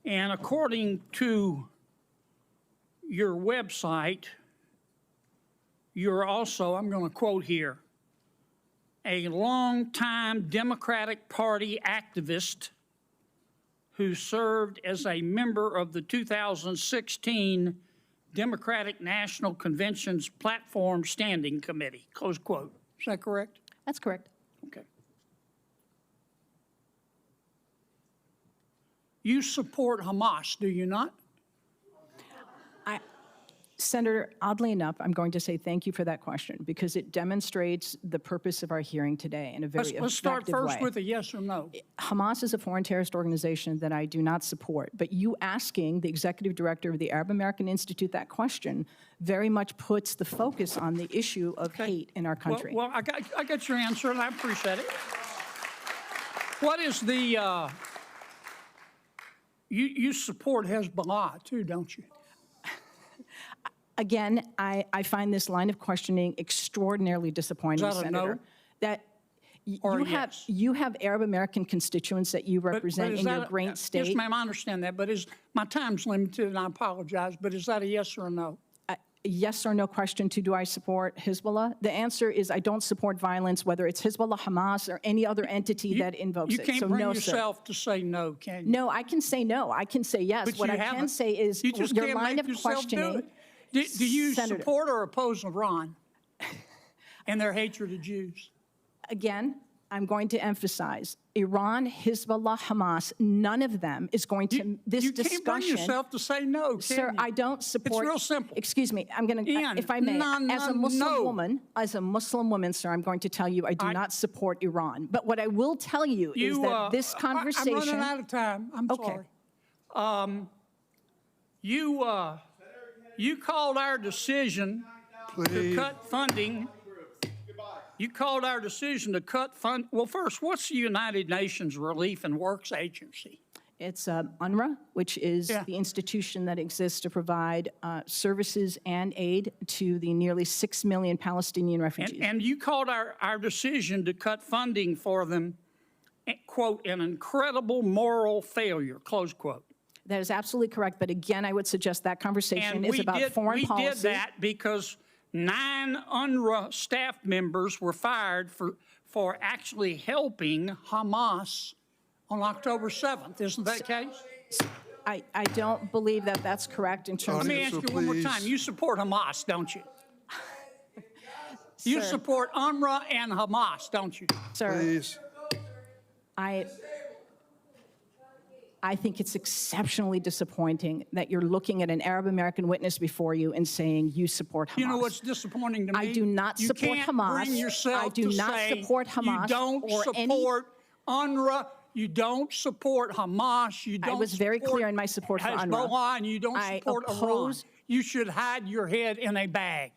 And according to your website, you're also, I'm going to quote here, a longtime Democratic Party activist who served as a member of the 2016 Democratic National Convention's Platform Standing Committee, close quote. Is that correct? That's correct. Okay. You support Hamas, do you not? Senator, oddly enough, I'm going to say thank you for that question because it demonstrates the purpose of our hearing today in a very effective way. Let's start first with a yes or no. Hamas is a foreign terrorist organization that I do not support, but you asking the executive director of the Arab American Institute that question very much puts the focus on the issue of hate in our country. Well, I got your answer, and I appreciate it. What is the, you support Hezbollah too, don't you? Again, I find this line of questioning extraordinarily disappointing, Is that a Senator. no? That Or a you have Arab American constituents that you represent in your great state. Yes, ma'am, I understand that, but my time's limited, and I apologize, but is that a yes or a no? A yes or no question to do I support Hezbollah? The answer is I don't support violence, whether it's Hezbollah, Hamas, or any other entity that invokes it. You can't So bring no, yourself to say no, can you? No, I can say no. I can say yes. But What you I can haven't. say is You just your can't line make of yourself questioning. do it. Do you Senator, support or oppose Iran and their hatred of Jews? Again, I'm going to emphasize Iran, Hezbollah, Hamas, none of them is going to, this discussion. You can't bring yourself to say no, can Sir, you? I don't support. It's real simple. Excuse me, I'm going to, Ian, if I may, as a Muslim woman, sir, I'm going to tell you I do not support Iran. But what I will tell you is that this conversation. I'm running out of time. I'm sorry. You called our decision to cut funding. You called our decision to cut fund. Well, first, what's the United Nations Relief and Works Agency? It's UNRWA, which is the institution that exists to provide services and aid to the nearly 6 million Palestinian refugees. And you called our decision to cut funding for them, quote, an incredible moral failure, close quote. That is absolutely correct. But again, I would suggest that conversation is about foreign policy. We did that because 9 UNRWA staff members were fired for actually helping Hamas on October 7th. Isn't that the case? I don't believe that that's correct in terms of... Let me ask you one more time. You support Hamas, don't you? You support UNRWA and Hamas, don't you? Sir, Please. I think it's exceptionally disappointing that you're looking at an Arab American witness before you and saying you support Hamas. You know what's disappointing to me? I do not support Hamas. Bring yourself I do to not say support Hamas. You don't support UNRWA. You don't support Hamas. You don't. I was very clear in my support for UNRWA. Hezbollah, and you don't support Iran. You should hide your head in a bag.